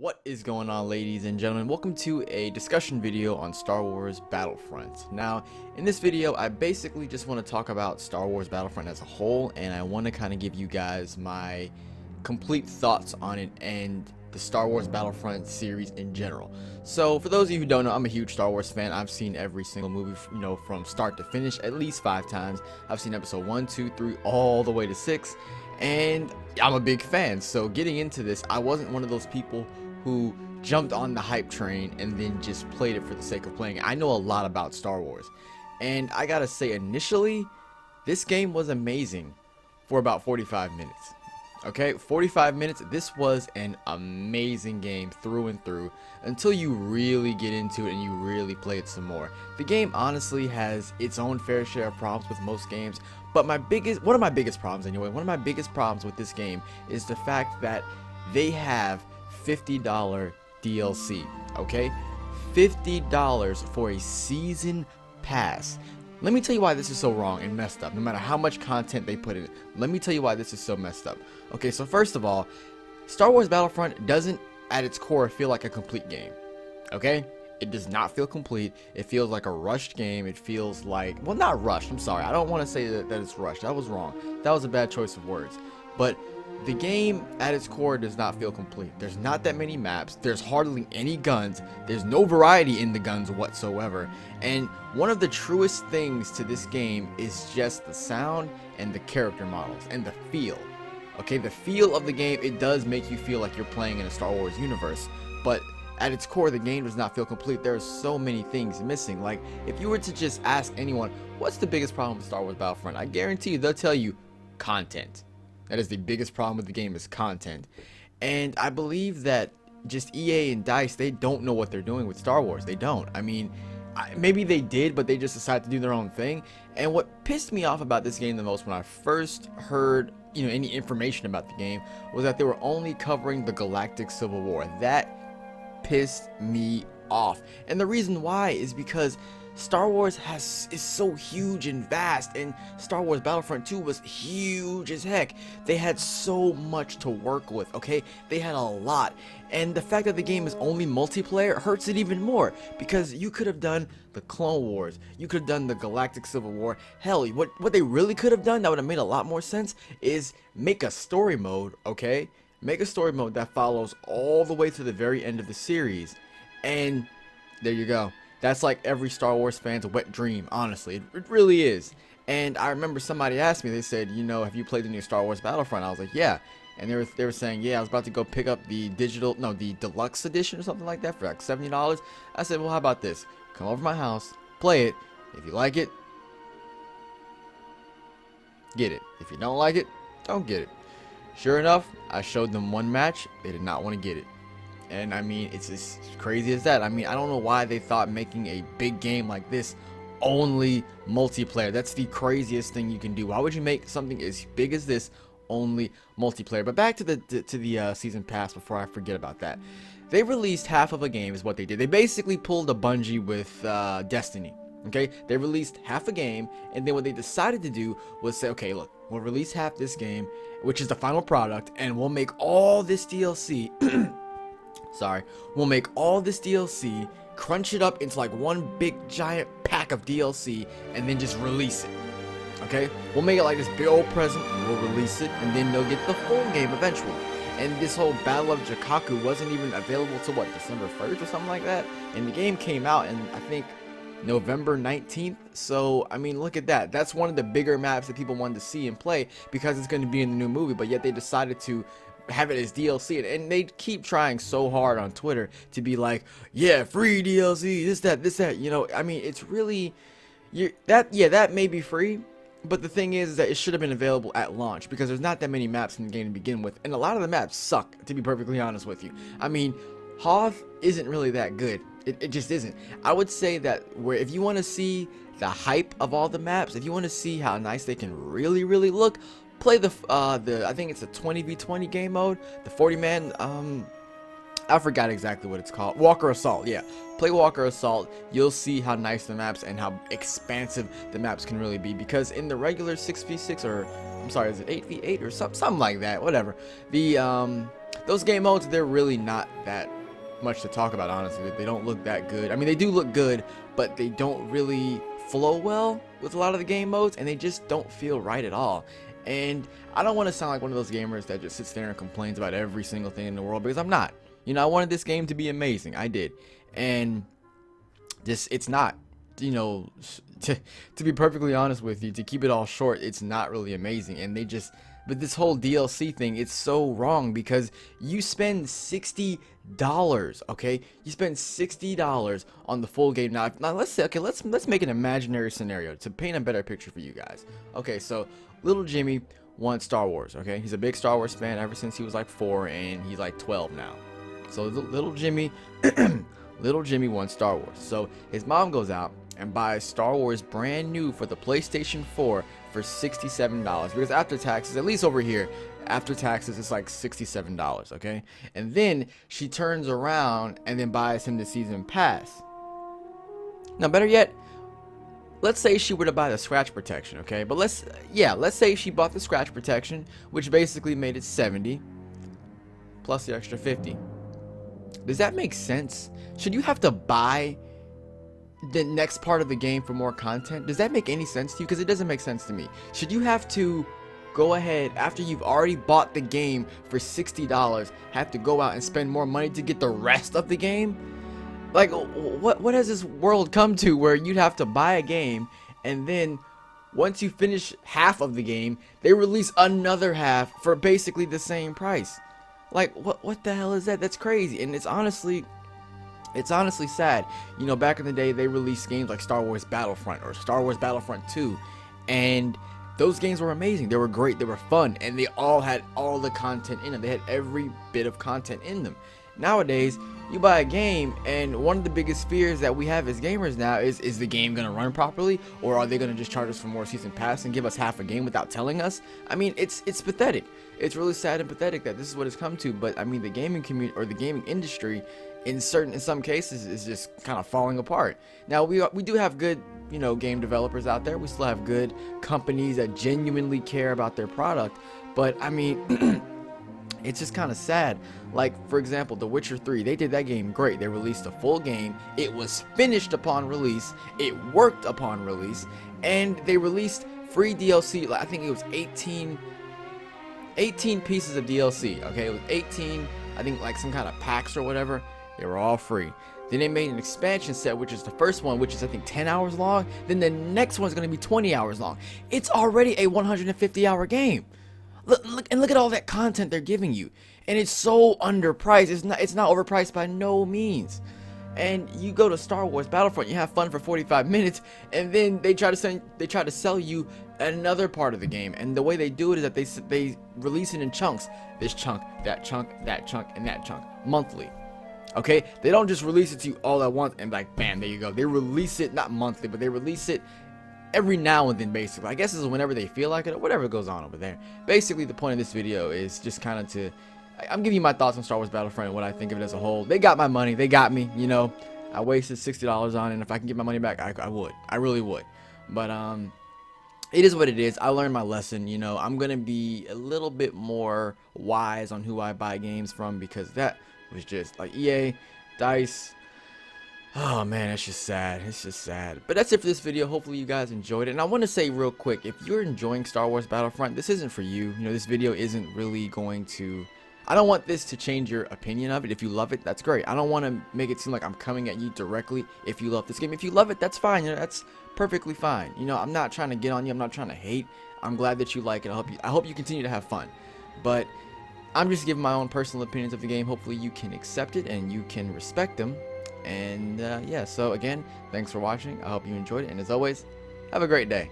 What is going on, ladies and gentlemen? Welcome to a discussion video on Star Wars Battlefront. Now, in this video, I basically just want to talk about Star Wars Battlefront as a whole, and I want to kind of give you guys my complete thoughts on it and the Star Wars Battlefront series in general. So, for those of you who don't know, I'm a huge Star Wars fan. I've seen every single movie, from start to finish at least 5 times. I've seen episode 1, 2, 3, all the way to 6. And I'm a big fan. So getting into this, I wasn't one of those people who jumped on the hype train and then just played it for the sake of playing. I know a lot about Star Wars, and I gotta say, initially this game was amazing for about 45 minutes. Okay, 45 minutes. This was an amazing game through and through until you really get into it and you really play it some more. The game honestly has its own fair share of problems with most games, but one of my biggest problems with this game is the fact that they have $50 DLC. Okay, $50 for a season pass. Let me tell you why this is so wrong and messed up. No matter how much content they put in it, let me tell you why this is so messed up. Okay, so first of all, Star Wars Battlefront doesn't at its core feel like a complete game. Okay, it does not feel complete. It feels like a rushed game. It feels like, well, not rushed, I'm sorry, I don't want to say that it's rushed. That was wrong. That was a bad choice of words. But the game at its core does not feel complete. There's not that many maps. There's hardly any guns. There's no variety in the guns whatsoever. And one of the truest things to this game is just the sound and the character models and the feel. Okay, the feel of the game, it does make you feel like you're playing in a Star Wars universe. But at its core, the game does not feel complete. There are so many things missing. Like, if you were to just ask anyone, what's the biggest problem with Star Wars Battlefront? I guarantee you they'll tell you content. That is the biggest problem with the game, is content. And I believe that just EA and DICE, they don't know what they're doing with Star Wars. They don't. I mean, maybe they did, but they just decided to do their own thing. And what pissed me off about this game the most when I first heard, any information about the game, was that they were only covering the Galactic Civil War. That pissed me off. And the reason why is because Star Wars is so huge and vast, and Star Wars Battlefront 2 was huge as heck. They had so much to work with, okay? They had a lot. And the fact that the game is only multiplayer hurts it even more, because you could have done the Clone Wars, you could have done the Galactic Civil War. Hell, what they really could have done that would have made a lot more sense is make a story mode, okay? Make a story mode that follows all the way to the very end of the series. And there you go. That's like every Star Wars fan's wet dream, honestly. It really is. And I remember somebody asked me, they said, have you played the new Star Wars Battlefront? I was like, yeah. And they were saying, yeah, I was about to go pick up the the deluxe edition or something like that for like $70. I said, well, how about this? Come over to my house, play it. If you like it, get it. If you don't like it, don't get it. Sure enough, I showed them one match. They did not want to get it. And I mean, it's as crazy as that. I mean, I don't know why they thought making a big game like this only multiplayer. That's the craziest thing you can do. Why would you make something as big as this only multiplayer? But back to the season pass before I forget about that. They released half of a game is what they did. They basically pulled a Bungie with Destiny. Okay, they released half a game, and then what they decided to do was say, okay, look, we'll release half this game, which is the final product, and we'll make all this DLC. We'll make all this DLC, crunch it up into like one big giant pack of DLC, and then just release it. Okay? We'll make it like this big old present, and we'll release it, and then they'll get the full game eventually. And this whole Battle of Jakku wasn't even available till what, December 1st or something like that? And the game came out in, I think, November 19th. So, I mean, look at that. That's one of the bigger maps that people wanted to see and play because it's going to be in the new movie, but yet they decided to have it as DLC, and they keep trying so hard on Twitter to be like, yeah, free DLC, this, that, I mean, it's really, that may be free, but the thing is that it should have been available at launch, because there's not that many maps in the game to begin with, and a lot of the maps suck, to be perfectly honest with you. I mean, Hoth isn't really that good. It just isn't. I would say that if you want to see the hype of all the maps, if you want to see how nice they can really, really look, play the I think it's a 20v20 game mode, the 40-man, I forgot exactly what it's called. Walker Assault, yeah. Play Walker Assault. You'll see how nice the maps and how expansive the maps can really be. Because in the regular 6v6, or I'm sorry, is it 8v8 or something like that? Whatever. those game modes, they're really not that much to talk about, honestly. They don't look that good. I mean, they do look good, but they don't really flow well with a lot of the game modes, and they just don't feel right at all. And I don't want to sound like one of those gamers that just sits there and complains about every single thing in the world, because I'm not. You know, I wanted this game to be amazing. I did. And just, it's not. You know, to be perfectly honest with you, to keep it all short, it's not really amazing. And they just, but this whole DLC thing, it's so wrong, because you spend $60, okay? You spend $60 on the full game. Now let's say, okay, let's make an imaginary scenario to paint a better picture for you guys. Okay, so little Jimmy wants Star Wars, okay? He's a big Star Wars fan ever since he was like 4, and he's like 12 now. So little Jimmy little Jimmy wants Star Wars. So his mom goes out and buys Star Wars brand new for the PlayStation 4 for $67, because after taxes, at least over here, after taxes, it's like $67, okay? And then she turns around and then buys him the season pass. Now, better yet, let's say she were to buy the scratch protection, okay? But let's say she bought the scratch protection, which basically made it 70 plus the extra 50. Does that make sense? Should you have to buy the next part of the game for more content? Does that make any sense to you? Because it doesn't make sense to me. Should you have to go ahead, after you've already bought the game for $60, have to go out and spend more money to get the rest of the game? Like, what has this world come to, where you'd have to buy a game, and then once you finish half of the game, they release another half for basically the same price? Like, what the hell is that? That's crazy. And it's honestly sad. You know, back in the day, they released games like Star Wars Battlefront or Star Wars Battlefront 2, and those games were amazing. They were great. They were fun, and they all had all the content in them. They had every bit of content in them. Nowadays, you buy a game, and one of the biggest fears that we have as gamers now is the game going to run properly, or are they going to just charge us for more season pass and give us half a game without telling us? I mean, it's pathetic. It's really sad and pathetic that this is what it's come to. But I mean, the gaming community, or the gaming industry, in some cases, is just kind of falling apart. Now, we do have good, you know, game developers out there. We still have good companies that genuinely care about their product, but I mean it's just kind of sad. Like, for example, The Witcher 3, they did that game great. They released a full game. It was finished upon release. It worked upon release, and they released free DLC. Like, I think it was 18 pieces of DLC. Okay, it was 18, I think, like some kind of packs or whatever. They were all free. Then they made an expansion set, which is the first one, which is I think 10 hours long. Then the next one is going to be 20 hours long. It's already a 150-hour game. Look at all that content they're giving you, and it's so underpriced. It's not overpriced by no means. And you go to Star Wars Battlefront, you have fun for 45 minutes, and then they try to sell you another part of the game. And the way they do it is that they release it in chunks. This chunk, that chunk, that chunk, and that chunk, monthly. Okay, they don't just release it to you all at once and like bam, there you go. They release it not monthly, but they release it every now and then, basically. I guess this is whenever they feel like it, or whatever goes on over there. Basically, the point of this video is just kind of I'm giving you my thoughts on Star Wars Battlefront and what I think of it as a whole. They got my money. They got me, you know. I wasted $60 on it, and if I can get my money back, I would. I really would. But it is what it is. I learned my lesson, you know. I'm going to be a little bit more wise on who I buy games from, because that was just like EA, DICE. Oh man, it's just sad. It's just sad. But that's it for this video. Hopefully you guys enjoyed it. And I want to say real quick, if you're enjoying Star Wars Battlefront, this isn't for you. You know, this video isn't really going to... I don't want this to change your opinion of it. If you love it, that's great. I don't want to make it seem like I'm coming at you directly if you love this game. If you love it, that's fine. You know, that's perfectly fine. You know, I'm not trying to get on you. I'm not trying to hate. I'm glad that you like it. I hope you continue to have fun. But I'm just giving my own personal opinions of the game. Hopefully you can accept it and you can respect them. And yeah, so again, thanks for watching. I hope you enjoyed it, and as always, have a great day.